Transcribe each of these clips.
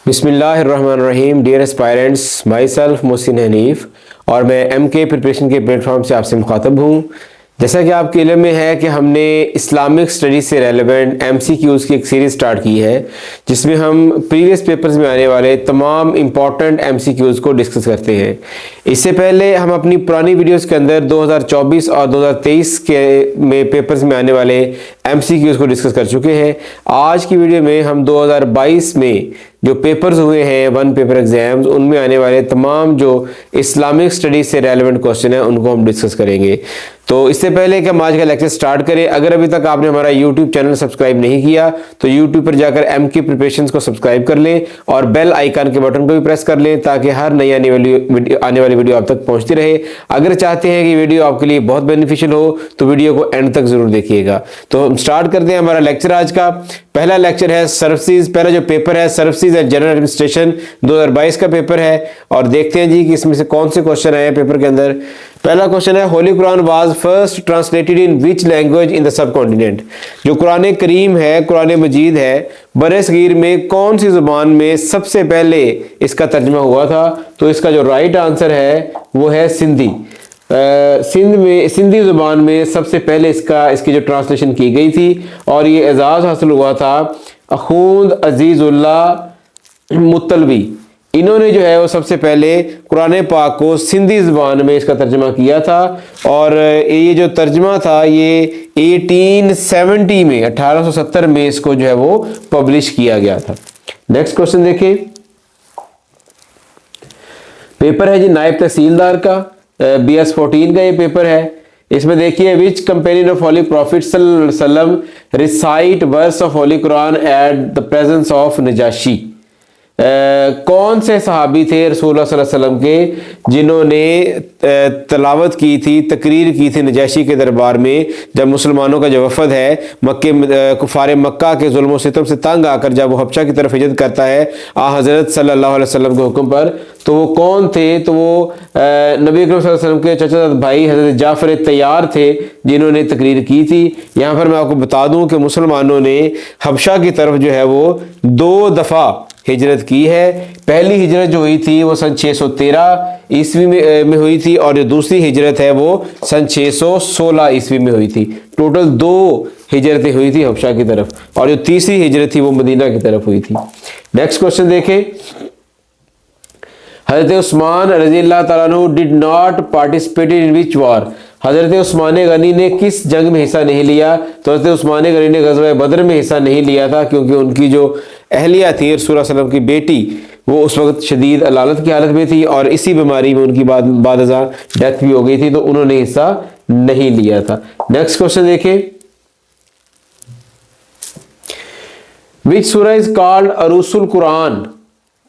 बिस्मिल्लाहिर्रहमानिर्रहीम। Dear aspirants, myself Mohsin Hanif और मैं MK प्रिपरेशन के प्लेटफॉर्म से आपसे मुखातब हूँ। जैसा कि आपके इल्म में है कि हमने इस्लामिक स्टडीज़ से रेलेवेंट MCQs की एक सीरीज़ स्टार्ट की है, जिसमें हम प्रीवियस पेपर्स में आने वाले तमाम इम्पॉर्टेंट MCQs को डिस्कस करते हैं। इससे पहले हम अपनी पुरानी वीडियोस के अंदर 2024 और 2023 के में पेपर्स में आने वाले MCQs को डिस्कस कर चुके हैं। आज की वीडियो में हम 2022 में जो पेपर्स हुए हैं, वन पेपर एग्जाम्स, उनमें आने वाले तमाम जो इस्लामिक स्टडीज़ से रेलेवेंट क्वेश्चन हैं उनको हम डिस्कस करेंगे। तो इससे पहले कि हम आज का लेक्चर स्टार्ट करें, अगर अभी तक आपने हमारा YouTube चैनल सब्सक्राइब नहीं किया तो YouTube पर जाकर MK प्रिपरेशंस को सब्सक्राइब कर लें और बेल आइकन के बटन को भी प्रेस कर लें ताकि हर नई आने वाली वीडियो आप तक पहुंचती रहे। अगर चाहते हैं कि वीडियो आपके लिए बहुत बेनिफिशियल हो तो वीडियो को एंड तक जरूर देखिएगा। तो हम स्टार्ट करते हैं हमारा लेक्चर। आज का पहला लेक्चर है सर्विसेज। पहला जो पेपर है सर्विसेज एंड जनरल एडमिनिस्ट्रेशन 2022 का पेपर है और देखते हैं जी कि इसमें से कौन से क्वेश्चन आए हैं पेपर के अंदर। पहला क्वेश्चन है, Holi Quran was first translated in which language in the sub continent. जो कुरान करीम है, कुरान मजीद है, बरसगीर में कौन सी जुबान में सबसे पहले इसका तर्जमा हुआ था? तो इसका जो राइट आंसर है वो है सिंधी। सिंधी ज़ुबान में सबसे पहले इसकी जो ट्रांसलेशन की गई थी और ये एजाज़ हासिल हुआ था अखूंद अजीज़ुल्लाह मुत्तलबी। इन्होंने जो है वो सबसे पहले कुरान पाक को सिंधी ज़ुबान में इसका तर्जमा किया था और ये जो तर्जमा था ये 1870 में 1870 में इसको जो है वो पब्लिश किया गया था। नेक्स्ट क्वेश्चन देखें। पेपर है जी नायब तहसीलदार का, BS 14 का ये पेपर है। इसमें देखिए, which companion of holy prophet सल्लम recite verse of holy Quran at the presence of Najashi. कौन से सहाबी थे रसूल सल्लल्लाहु अलैहि वसल्लम के जिन्होंने तलावत की थी, तकरीर की थी नजाशी के दरबार में जब मुसलमानों का जो वफद है कुफार मक्का के जुल्म व सितम से तंग आकर जब वो हबशा की तरफ हिजरत करता है हज़रत सल्लल्लाहु अलैहि वसल्लम के हुक्म पर, तो वो कौन थे? तो वो नबी अकरम सल्लल्लाहु अलैहि वसल्लम के चचा भाई हज़रत जाफ़र तैयार थे जिन्होंने तकरीर की थी। यहाँ पर मैं आपको बता दूँ कि मुसलमानों ने हबशा की तरफ जो है वो 2 दफ़ा हिजरत की है। पहली हिजरत जो हुई थी वो सन 613 ईस्वी में हुई थी और जो दूसरी हिजरत है वो सन 616 ईस्वी में हुई थी। टोटल 2 हिजरतें हुई थी हबशा की तरफ और जो तीसरी हिजरत थी वो मदीना की तरफ हुई थी। नेक्स्ट क्वेश्चन देखें। हज़रत उस्मान रज़ी अल्लाह तआला अन्हु did not participated in which war. हज़रत उस्मान गनी ने किस जंग में हिस्सा नहीं लिया? तो हज़रत उस्मान गनी ने ग़ज़वा बदर में हिस्सा नहीं लिया था क्योंकि उनकी जो अहलिया थी रसूल सल्लल्लाहु अलैहि वसल्लम की बेटी, वो उस वक्त शदीद अलालत की हालत में थी और इसी बीमारी में उनकी बाद डेथ भी हो गई थी, तो उन्होंने हिस्सा नहीं लिया था। नेक्स्ट क्वेश्चन देखें। विच सूरा इज कॉल्ड अरूसुल कुरान।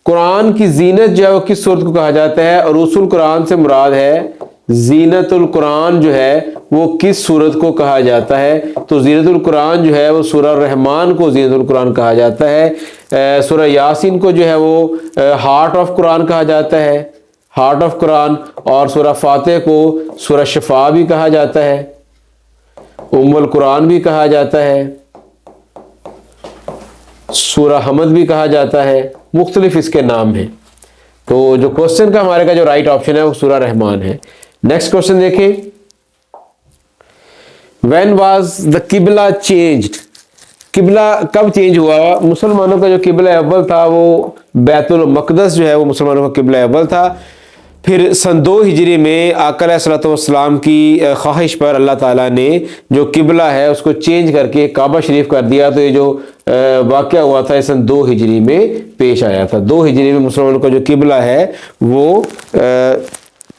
कुरान की जीनत जो है वो किस सूरत को कहा जाता है? अरूसुल कुरान से मुराद है जीनतुल कुरान जो है वो किस सूरत को कहा जाता है? तो जीनतुल कुरान जो है वो सूरा रहमान को जीनतुल कुरान कहा जाता है। सूरा यासीन को जो है वो हार्ट ऑफ कुरान कहा जाता है, हार्ट ऑफ कुरान। और सूरा फातिह को सूरा शफा भी कहा जाता है, उम्मुल कुरान भी कहा जाता है, सूरा हमद भी कहा जाता है, मुख्तलिफ इसके नाम हैं। तो जो क्वेश्चन का हमारे का जो राइट ऑप्शन है वो सूरा रहमान है। नेक्स्ट क्वेश्चन देखें। व्हेन वाज द किबला चेंज्ड। किबला कब चेंज हुआ? मुसलमानों का जो किबला अव्वल था वो बैतुल मक़दस जो है वो मुसलमानों का किबला अव्वल था। फिर सन 2 हिजरी में आका अलैहिस्सलातु वस्सलाम की ख्वाहिश पर अल्लाह ताला ने जो किबला है उसको चेंज करके काबा शरीफ कर दिया। तो ये जो वाक़या हुआ था सन 2 हिजरी में पेश आया था। 2 हिजरी में मुसलमानों का जो किबला है वो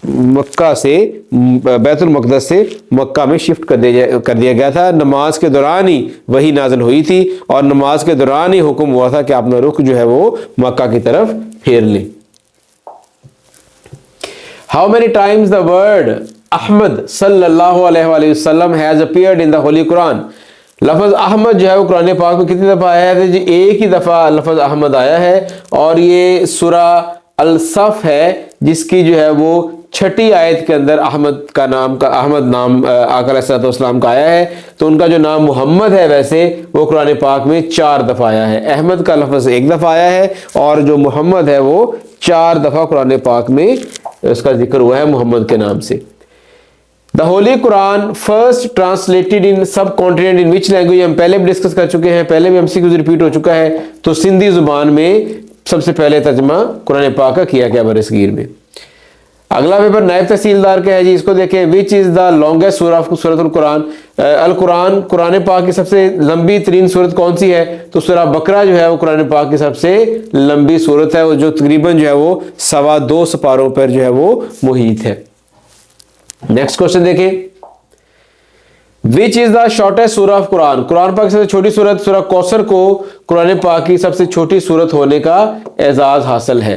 मक्का से बैतुल मक़दस से मक्का में शिफ्ट कर दिया गया था। नमाज के दौरान ही वही नाज़िल हुई थी और नमाज के दौरान ही हुक्म हुआ था कि अपना रुख जो है वो मक्का की तरफ फेर लें। How many times the word Ahmad सल्लल्लाहु अलैहि वसल्लम has appeared in the holy Quran. लफ्ज़ अहमद जो है वो कुरान पाक में कितनी दफ़ा आया है? जी एक ही दफ़ा लफ्ज़ अहमद आया है और ये सूरा अल-सफ़ है जिसकी जो है वो छठी आयत के अंदर अहमद नाम आका अलैहिस्सलाम का आया है। तो उनका जो नाम मोहम्मद है वैसे वो कुरान पाक में 4 दफ़ा आया है। अहमद का लफ्ज़ 1 दफ़ा आया है और जो मोहम्मद है वो 4 दफ़ा कुरान पाक में उसका जिक्र हुआ है मोहम्मद के नाम से। The holy Quran first translated in सब कॉन्टिनेंट इन विच लैंग्वेज, हम पहले भी डिस्कस कर चुके हैं, पहले भी एमसीक्यूज रिपीट हो चुका है। तो सिंधी जुबान में सबसे पहले तर्जमा कुरान पाक का किया गया बरसगीर में। अगला पेपर नायब तहसीलदार का है जी, इसको देखें। विच इज़ द लॉन्गेस्ट सूरा ऑफ सूरतुल कुरान, अल कुरान कुरान पाक की सबसे लंबी तरीन सूरत कौन सी है? तो सूरा बकरा जो है वो कुरान पाक की सबसे लंबी सूरत है, वो जो तकरीबन जो है वो 2.25 सपारों पर जो है वो मुहित है। नेक्स्ट क्वेश्चन देखें। विच इज द शॉर्टेस्ट सूरा ऑफ कुरान, कुरान पाक की सबसे छोटी सूरत सूरा कौसर को कुरान पाक की सबसे छोटी सूरत होने का एजाज हासिल है।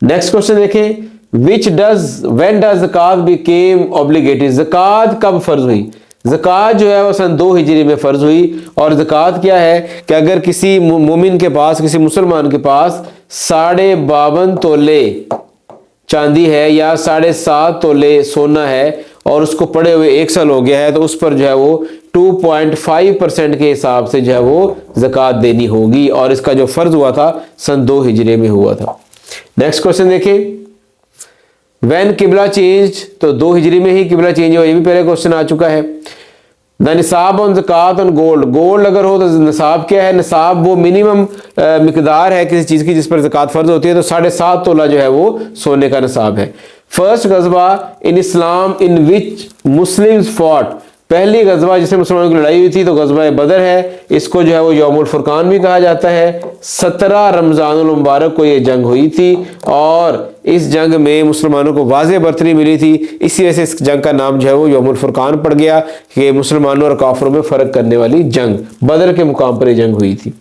नेक्स्ट क्वेश्चन देखें। व्हेन डज ज़कात बिकेम ऑब्लिगेटरी, ज़कात कब फर्ज हुई? ज़कात जो है वो सन 2 हिजरी में फ़र्ज हुई। और ज़कात क्या है कि अगर किसी मोमिन के पास, किसी मुसलमान के पास 52.5 तोले चांदी है या 7.5 तोले सोना है और उसको पड़े हुए 1 साल हो गया है, तो उस पर जो है वो 2.5% के हिसाब से जो है वो ज़कात देनी होगी। और इसका जो फ़र्ज हुआ था सन 2 हिजरी में हुआ था। नेक्स्ट क्वेश्चन देखें। व्हेन किबला चेंज, तो 2 हिजरी में ही किबला चेंज हुआ, ये भी पहले क्वेश्चन आ चुका है। द निसाब ऑन ज़कात ऑन गोल्ड, गोल्ड अगर हो तो निसाब क्या है? निसाब वो मिनिमम मिकदार है किसी चीज़ की जिस पर ज़कात फ़र्ज होती है, तो 7.5 तोला जो है वो सोने का निसाब है। फर्स्ट गज़वा इन इस्लाम इन विच मुस्लिम्स फॉट, पहली गज़वा जिसमें मुसलमानों की लड़ाई हुई थी तो गज़वा बदर है। इसको जो है वो यौमुल फुरकान भी कहा जाता है। 17 रमज़ानुल मुबारक को ये जंग हुई थी और इस जंग में मुसलमानों को वाज़े बर्तरी मिली थी, इसी वजह से इस जंग का नाम जो है वो यौमुल फुरकान पड़ गया कि मुसलमानों और काफिरों में फ़र्क करने वाली जंग, बदर के मुकाम पर ये जंग हुई थी।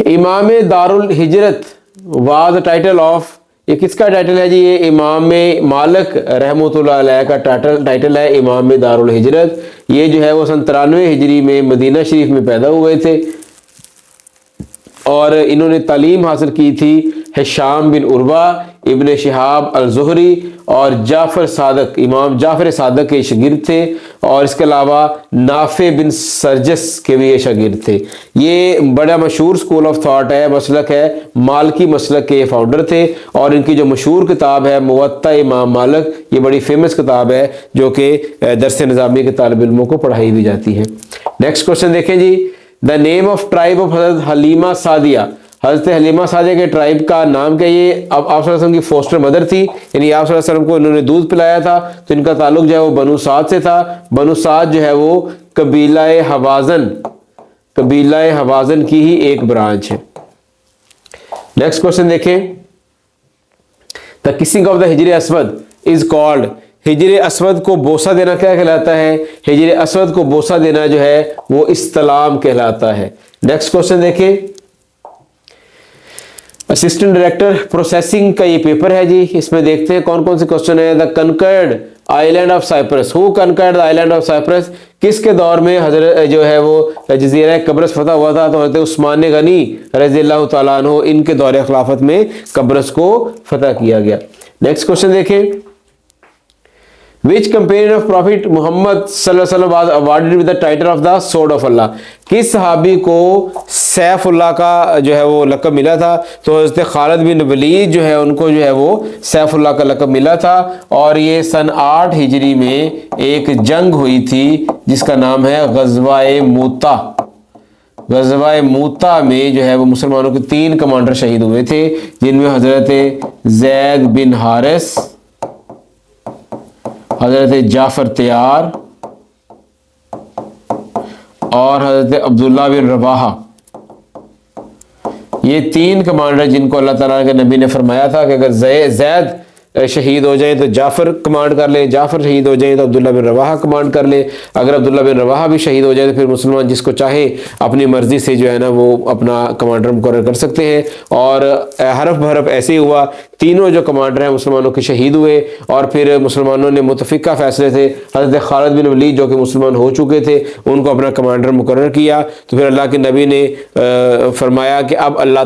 इमाम दारुल हिजरत वाज टाइटल ऑफ, ये किसका टाइटल है जी? ये इमाम मालिक रहमतुल्लाह अलैह का टाइटल है, इमाम दारुल हिजरत। ये जो है वो सन 93 हिजरी में मदीना शरीफ में पैदा हुए थे और इन्होंने तालीम हासिल की थी हिशाम बिन उर्वा, इब्न शिहाब अल ज़ुहरी और जाफ़र सादक, इमाम जाफ़र सादक के शागिर्द थे। और इसके अलावा नाफे बिन सरजस के भी ये शागिर्द थे। ये बड़ा मशहूर स्कूल ऑफ थॉट है, मसलक है, मालिकी मसलक के फाउंडर थे। और इनकी जो मशहूर किताब है मुवत्ता इमाम मालिक, ये बड़ी फेमस किताब है जो कि दरस निज़ामी के तालिब इल्मों को पढ़ाई भी जाती है। नेक्स्ट क्वेश्चन देखें जी। The name of tribe of हज़रत हलीमा सादिया, हज़रत हलीमा सादिया के ट्राइब का नाम क्या? ये अब आप सल्लल्लाहु अलैहि वसल्लम की फोस्टर मदर थी, यानी आप सल्लल्लाहु अलैहि वसल्लम को इन्होंने दूध पिलाया था, तो इनका ताल्लुक जो है वो बनु साद से था। बनु साद जो है वो कबीला हवाज़न की ही एक ब्रांच है। नेक्स्ट क्वेश्चन देखें। The kissing of the Hijr Aswad is called, Hijr Aswad को बोसा देना क्या कहलाता है? हिजर अस्वद को बोसा देना जो है वो इस्तलाम कहलाता है। नेक्स्ट क्वेश्चन देखें। असिस्टेंट डायरेक्टर प्रोसेसिंग का ये पेपर है जी, इसमें देखते हैं कौन कौन से क्वेश्चन है। The conquered island of Cyprus, who conquered the island of Cyprus, किसके दौर में हजरत जो है वो जजीरा कब्रस फतह हुआ था? तो हजरत उस्मान गनी रज़ियल्लाहु तआला अन्हु, इनके दौर खिलाफत में कब्रस को फतह किया गया। नेक्स्ट क्वेश्चन देखें। Which companion of Prophet Muhammad सल्लल्लाहु अलैहि वसल्लम was awarded with the title of the Sword of Allah, किस सहाबी को सैफुल्लाह का जो है वो लक़ब मिला था? तो हज़रत खालिद बिन वलीद जो है उनको जो है वो सैफुल्लाह का लक़ब मिला था। और ये सन 8 हिजरी में एक जंग हुई थी जिसका नाम है ग़ज़वा-ए मूता। ग़ज़वा-ए मूता में जो है वो मुसलमानों के 3 कमांडर शहीद हुए थे, जिनमें हज़रत ज़ैद बिन हारिस, हज़रत जाफ़र तैयार और हज़रत अब्दुल्ला बिन रवाहा, ये 3 कमांडर जिनको अल्लाह ताला के नबी ने फरमाया था कि अगर ज़ैद शहीद हो जाए तो जाफ़र कमांड कर ले, जाफ़र शहीद हो जाए तो अब्दुल्ला बिन रवाहा कमांड कर ले, अगर अब्दुल्ला बिन रवाहा भी शहीद हो जाए तो फिर मुसलमान जिसको चाहे अपनी मर्ज़ी से जो है ना वो अपना कमांडर मुकर्रर कर सकते हैं। और हरफ बहरफ ऐसे ही हुआ तीनों जो कमांडर हैं मुसलमानों के शहीद हुए और फिर मुसलमानों ने मुतफिका फैसले थे हज़रत खालिद बिन वलीद जो कि मुसलमान हो चुके थे उनको अपना कमांडर मुकर्रर किया। तो फिर अल्लाह के नबी ने फरमाया कि अब अल्लाह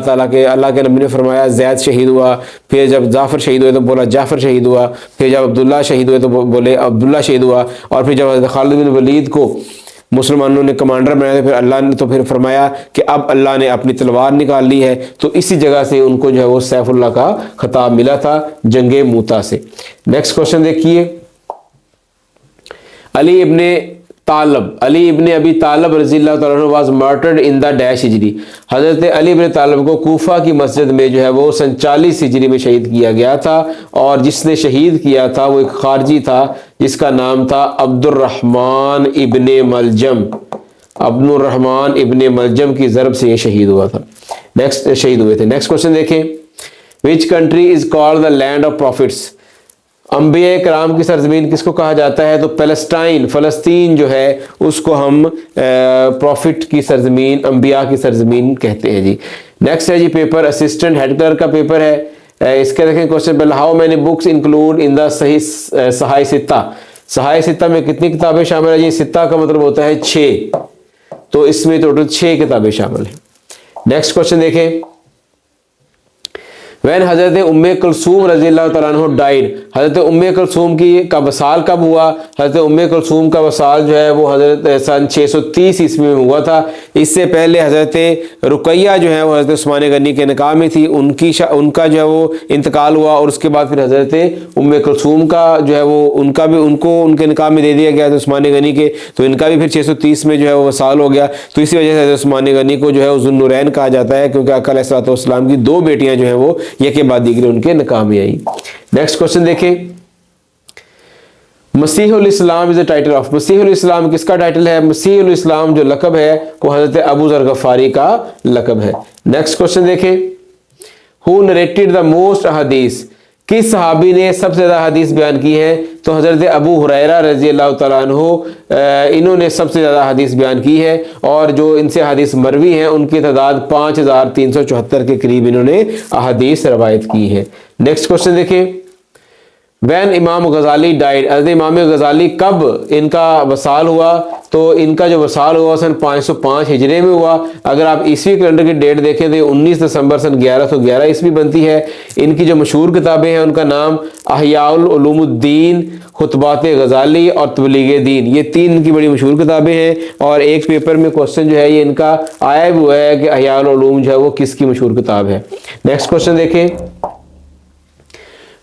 के नबी ने फरमाया ज़ैद शहीद हुआ, फिर जब जाफ़र शहीद हुए तो बोला जाफ़र शहीद हुआ, फिर जब अब्दुल्ला शहीद हुए तो बोले अब्दुल्ला शहीद हुआ, और फिर जब हज़रत खालिद बिन वलीद को मुसलमानों ने कमांडर बनाया फिर अल्लाह ने तो फिर फरमाया कि अब अल्लाह ने अपनी तलवार निकाल ली है। तो इसी जगह से उनको जो है वो सैफुल्लाह का खिताब मिला था जंगे मूता से। नेक्स्ट क्वेश्चन देखिए, अली इब्ने अबी तालब रज़ियल्लाहु तआला अन्हु वाज मर्टर्ड इन द डैश हिजरी। हज़रत अली इब्ने तालब को कूफा की मस्जिद में जो है वो 47 हिजरी में शहीद किया गया था, और जिसने शहीद किया था वो एक खारजी था जिसका नाम था अब्दुर्रहमान इब्ने मलजम की ज़रब से ये शहीद हुए थे। नेक्स्ट क्वेश्चन देखें, which country is called the land of profits. अंबिया कराम की सरजमीन किसको कहा जाता है? तो फ़लस्तीन जो है उसको हम प्रॉफिट की सरजमीन, अंबिया की सरजमीन कहते हैं जी। नेक्स्ट है जी पेपर असिस्टेंट हेड क्लर्क का पेपर है। इसके देखें क्वेश्चन पहले, how many books include in the Sihah Sitta में कितनी किताबें शामिल है जी? सित्ता का मतलब होता है 6, तो इसमें टोटल 6 किताबें शामिल हैं। नेक्स्ट क्वेश्चन देखें, वैन हज़रत उम्मे कुलसूम रज़ियल्लाहु तआला अन्हा डाइड। हज़रत उम्मे कुलसूम का वसाल कब हुआ? हज़रत उम्मे कुलसूम का वसाल जो है वो हज़रत सन 630 ईस्वी में हुआ था। इससे पहले हज़रत रुकैया जो है वो हज़रत उस्मान गनी के निकाह में थी, उनका जो है वो इंतकाल हुआ, और उसके बाद फिर हज़रत उम्मे कुलसूम का जो है वो उनको उनके निकाह में दे दिया गया था उस्मान गनी के, तो इनका भी फिर 630 में जो है वो वसाल हो गया। तो इसी वजह से हज़रत उस्मान गनी को जो है वो ज़ुन्नुरैन कहा जाता है, क्योंकि आका अलैहिस्सलाम की 2 बेटियां जो हैं वो एक के बाद दीगरी उनके निकाह में आई। नेक्स्ट क्वेश्चन देखें, मसीहुल Islam is the title of. मसीहुल इस्लाम किसका टाइटल है? मसीहुल इस्लाम जो लकब है वो हजरत अबू ज़र गफ़ारी का लकब है। नेक्स्ट क्वेश्चन देखें, हु नरेटेड द मोस्ट हदीस। किस सहाबी ने सबसे ज़्यादा हदीस बयान की है? तो हज़रत अबू हुरैरा रज़ियल्लाहु तआला अन्हु इन्होंने सबसे ज़्यादा हदीस बयान की है, और जो इनसे हदीस मरवी हैं उनकी तादाद 5374 के करीब इन्होंने हदीस रवायत की है। नेक्स्ट क्वेश्चन देखें, वैन इमाम गज़ाली डाइड। हज़रत इमाम गज़ाली कब इनका वसाल हुआ? तो इनका जो वसाल हुआ सन 505 हिजरे में हुआ। अगर आप ईस्वी कैलेंडर की डेट देखें तो 19 दिसंबर सन 1111 ईस्वी बनती है। इनकी जो मशहूर किताबें हैं उनका नाम अहयाउल उलूमुद्दीन, खुतबात गज़ाली और तबलीग दीन, ये 3 इनकी बड़ी मशहूर किताबें हैं। और एक पेपर में क्वेश्चन जो है ये इनका आया भी हुआ है कि अहयाउल उलूम जो है वो किसकी मशहूर किताब है। नेक्स्ट क्वेश्चन देखें,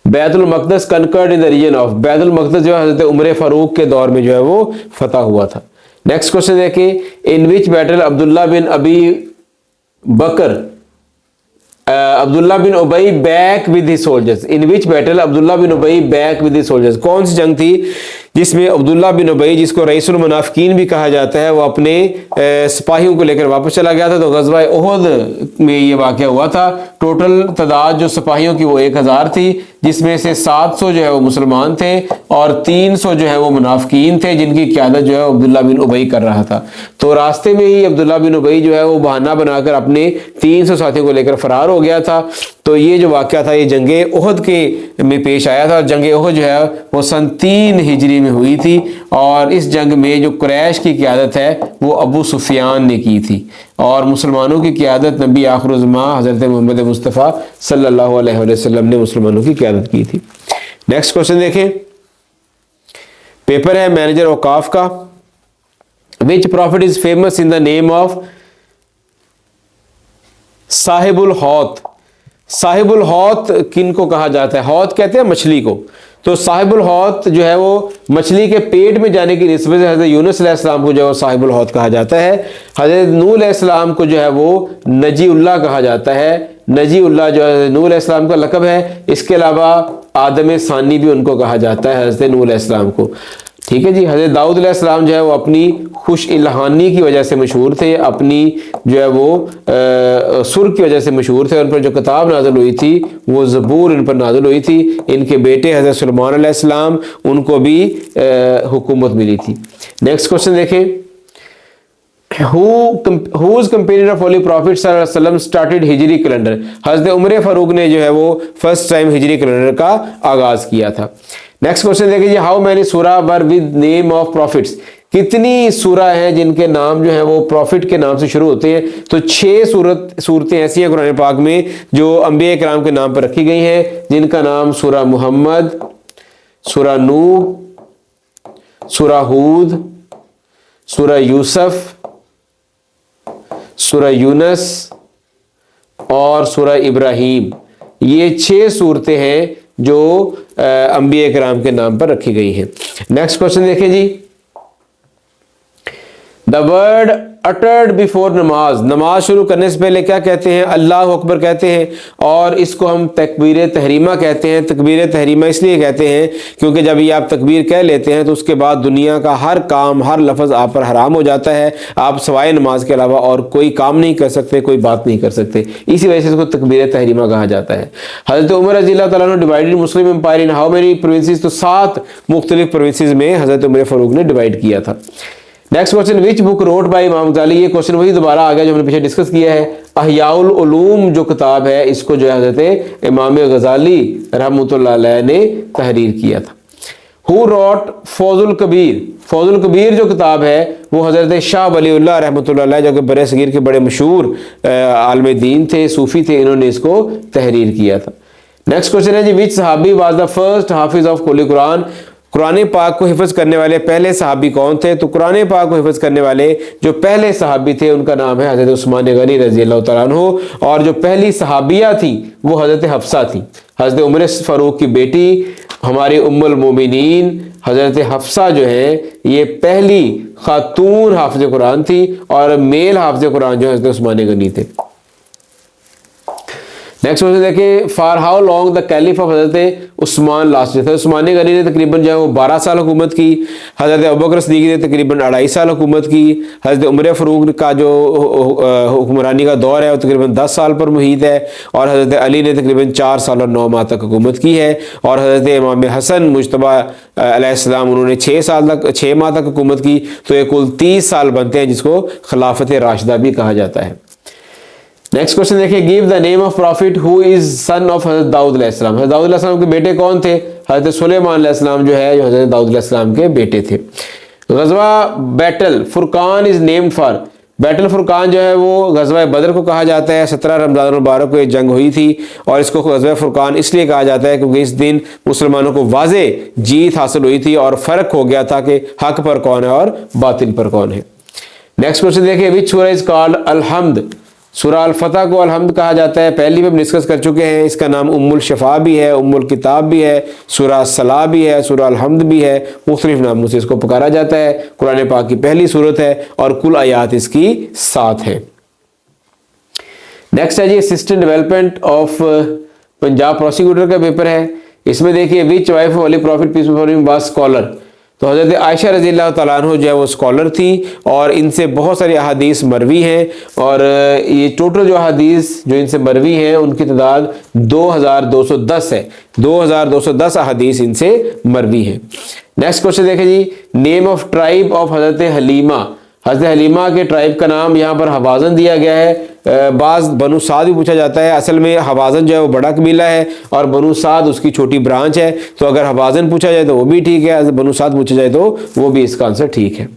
Baitul Maqdas conquered in the region of. Baitul Maqdas जो है हज़रत उमर फारूक के दौर में जो है वो फतह हुआ था। नेक्स्ट क्वेश्चन देखें, in which battle Abdullah bin Ubai back with his soldiers. In which battle Abdullah bin Ubai back with his soldiers. कौन सी जंग थी जिसमें अब्दुल्ला बिन उबई, जिसको रईसुल मुनाफिकीन भी कहा जाता है, वो अपने सिपाहियों को लेकर वापस चला गया था? तो ग़ज़वा उहद में ये वाक़या हुआ था। टोटल तादाद जो सिपाहियों की वो 1000 थी, जिसमें से 700 जो है वो मुसलमान थे और 300 जो है वो मुनाफिकीन थे, जिनकी क़यादत जो है अब्दुल्ला बिन उबई कर रहा था। तो रास्ते में ही अब्दुल्ला बिन उबई जो है वो बहाना बनाकर अपने 300 साथियों को लेकर फरार हो गया था। तो ये जो वाक़या था ये जंगे उहद के में पेश आया था, और जंगे उहद जो है वो सन 3 हिजरी में हुई थी, और इस जंग में जो कुरैश की क़यादत है वो अबू सुफियान ने की थी, और मुसलमानों की क़यादत नबी आखिरुज़्ज़मान हज़रत मोहम्मद मुस्तफ़ा सल्लल्लाहु अलैहि वसल्लम ने मुसलमानों की क़यादत की थी। नेक्स्ट क्वेश्चन देखें, पेपर है मैनेजर औकाफ का। Which prophet is famous in the name of Sahibul Hoot. Sahibul Hoot किन को कहा जाता है? हौत कहते हैं मछली को। तो साहिबुल हौत जो है वो मछली के पेट में जाने की निस्बत से हज़रत यूनुस अलैहिस्सलाम को जो है साहिबुल हौत कहा जाता है। हज़रत नूह अलैहिस्सलाम को जो है वो नजीउल्लाह कहा जाता है। नजीउल्लाह जो है नूह अलैहिस्सलाम का लक़ब है। इसके अलावा आदम सानी भी उनको कहा जाता है, हज़रत नूह अलैहिस्सलाम को। ठीक है जी। हज़रत दाऊद अलैहिस्सलाम जो है वो अपनी खुश इल्हानी की वजह से मशहूर थे, अपनी जो है वो सुर की वजह से मशहूर थे। उन पर जो किताब नाज़िल हुई थी वो ज़बूर इन पर नाज़िल हुई थी। इनके बेटे हज़रत सुलेमान अलैहिस्सलाम, उनको भी हुकूमत मिली थी। नेक्स्ट क्वेश्चन देखें, whose companion of Holy Prophet सल्लल्लाहु अलैहि वसल्लम started हिजरी कैलेंडर। हज़रत उमर फारूक ने जो है वो फर्स्ट टाइम हिजरी कैलेंडर का आगाज किया था। नेक्स्ट क्वेश्चन देखिए, हाउ मैनी सूरा were with name of profits, कितनी सूरा हैं जिनके नाम जो है वो प्रॉफिट के नाम से शुरू होते हैं। तो 6 सूरतें ऐसी हैं कुरान पाक में जो अंबिया किराम के नाम पर रखी गई हैं, जिनका नाम सूरा मुहम्मद, सूरा नूह, सूरा हूद, सूरा यूसुफ, सूरा यूनस और सूरा इब्राहिम। ये 6 सूरतें हैं जो अंबिया किराम के नाम पर रखी गई हैं। नेक्स्ट क्वेश्चन देखें जी, द वर्ड अटर्ड बिफोर नमाज, नमाज शुरू करने से पहले क्या कहते हैं? अल्लाह अकबर कहते हैं, और इसको हम तकबीर तहरीमा कहते हैं। तकबीर तहरीमा इसलिए कहते हैं क्योंकि जब ये आप तकबीर कह लेते हैं तो उसके बाद दुनिया का हर काम, हर लफ्ज़ आप पर हराम हो जाता है। आप सवाए नमाज के अलावा और कोई काम नहीं कर सकते, कोई बात नहीं कर सकते। इसी वजह से इसको तकबीर तहरीमा कहा जाता है। हज़रत उमर रज़ियल्लाहु तआला अन्हु divided Muslim empire in how many provinces, तो 7 मुख्तलिफ प्रोविंसेस में हज़रत उमर फारूक ने डिवाइड किया था। Next question, which book wrote by Imam Ghazali, ये क्वेश्चन वही दोबारा आ गया जो हमने पीछे डिस्कस किया है। अहयाउल उलूम जो किताब है, इसको जो है हज़रत इमाम गजाली रहमतुल्लाह अलैह ने तहरीर किया था। हु रोट फौजुल कबीर, फौजुल कबीर जो किताब है वो हज़रत शाह वलीउल्लाह रहमतुल्लाह अलैह जो कि बरे सगीर के बड़े मशहूर आलिम दीन थे, सूफी थे, इन्होंने इसको तहरीर किया था। नेक्स्ट क्वेश्चन है जी, विच सहाबी was the first Hafiz of holy Quran, Quran पाक को हिफ्ज करने वाले पहले सहाबी कौन थे? तो कुरान पाक को हिफ्ज करने वाले जो पहले सहाबी थे उनका नाम है हज़रत उस्मान गनी रज़ियल्लाहु तआला अन्हु, और जो पहली सहाबिया थी वो हज़रत हफ्सा थी। हज़रत उमर फारूक की बेटी हमारी उम्मुल मोमिनीन हज़रत हफ्सा जो है ये पहली खातून हाफिज कुरान थी, और मेल हाफिज कुरान जो हज़रत उस्मान गनी थे। नेक्स्ट क्वेश्चन देखिए, for how long the caliph of हज़रत उस्मान लास्ट, उस्मान गनी ने तकरीबन जो है वो 12 साल हुकूमत की। हज़रत अबू बकर सिद्दीक़ ने तकरीबन 2.5 साल हुकूमत की। हज़रत उमर फारूक का जो हुक्मरानी का दौर है वो तकरीबन 10 साल पर मुहित है, और हज़रत अली ने तकरीबन 4 साल और 9 माह तक हुकूमत की है, और हज़रत इमाम हसन मुज्तबा अलैहिस्सलाम उन्होंने 6 माह तक हुकूमत की। तो ये कुल 30 साल बनते हैं, जिसको खिलाफत राशिदा भी कहा जाता है। नेक्स्ट क्वेश्चन देखिए, give the name of profit who is son of हज़रत दाऊद अलैहिस्सलाम, हज़रत दाऊद अलैहिस्सलाम के बेटे कौन थे? हज़रत सुलेमान अलैहिस्सलाम जो है जो हज़रत दाऊद अलैहिस्सलाम के बेटे थे। गज़वा battle Furqan is named for, battle Furqan जो है वो गज़वा बदर को कहा जाता है। 17 रमज़ान मुबारक को एक जंग हुई थी, और इसको गज़वा फुरकान इसलिए कहा जाता है क्योंकि इस दिन मुसलमानों को वाज़े जीत हासिल हुई थी और फ़र्क हो गया था कि हक पर कौन है और बातिल पर कौन है। नेक्स्ट क्वेश्चन देखिए, विच सूरा इज कॉल्ड अलहम्द, सूरा अल फतह को अलहम्द कहा जाता है। पहली भी हम डिस्कस कर चुके हैं, इसका नाम उम्मुल शफा भी है, उम्मुल किताब भी है, सूरा सला भी है, सूरा अलहम्द भी है, मुख्तलिफ नामों से इसको पुकारा जाता है। कुरान पाक की पहली सूरत है और कुल आयात इसकी 7 है। नेक्स्ट है जी, assistant development of Punjab prosecutor का पेपर है। इसमें देखिए, which wife of holy prophet peace be upon him was scholar, तो हज़रत आयशा रज़ियल्लाहु तआला अन्हा जो है वो स्कॉलर थी, और इनसे बहुत सारी अहादीस मरवी हैं, और ये टोटल जो अहादीस जो इनसे मरवी हैं उनकी तादाद 2210 है। 2210 अहादीस इनसे मरवी हैं। नेक्स्ट क्वेश्चन देखें जी, नेम ऑफ ट्राइब ऑफ हज़रत हलीमा, हज़रत हलीमा के ट्राइब का नाम यहाँ पर हवाज़न दिया गया है। बाज़ बनु साद भी पूछा जाता है, असल में हवाज़न जो है वो बड़ा कबीला है और बनु साद उसकी छोटी ब्रांच है। तो अगर हवाज़न पूछा जाए तो वो भी ठीक है, अगर बनु साद पूछा जाए तो वो भी इसका आंसर ठीक है।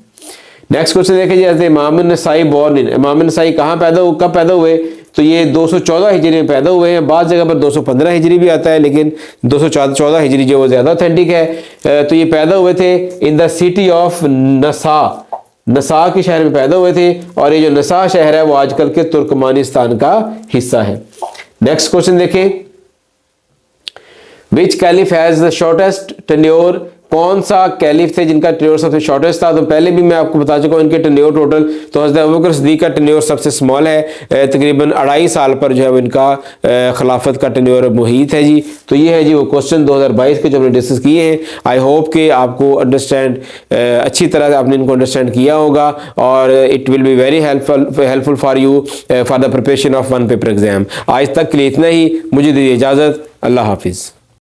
नेक्स्ट क्वेश्चन देखिए, जैसे इमाम नसाई बॉर्न इन, इमाम नसाई कहाँ कब पैदा हुए? तो ये 214 हिजरी में पैदा हुए हैं। बाज़ जगह पर 215 हिजरी भी आता है, लेकिन 214 हिजरी जो वो ज़्यादा ऑथेंटिक है। तो ये पैदा हुए थे इन द सिटी ऑफ नसा, नसा के शहर में पैदा हुए थे, और ये जो नसा शहर है वो आजकल के तुर्कमानिस्तान का हिस्सा है। नेक्स्ट क्वेश्चन देखें, which caliph has the shortest tenure, कौन सा कैलिफ थे जिनका टेन्योर सबसे शॉर्टेस्ट था? तो पहले भी मैं आपको बता चुका हूं इनके टेन्योर टोटल। तो हज़रत अबू बकर सिद्दीक़ का टेन्योर सबसे स्मॉल है, तकरीबन 2.5 साल पर जो है वो इनका खिलाफत का टेन्योर मुहित है जी। तो ये है जी वो क्वेश्चन 2022 के जो हमने डिस्कस किए हैं। आई होप कि आपको अंडरस्टैंड अच्छी तरह आपने इनको अंडरस्टैंड किया होगा, और it will be very helpful for you for the preparation of one paper exam. आज तक के लिए इतना ही, मुझे दीजिए इजाज़त। अल्लाह हाफिज़।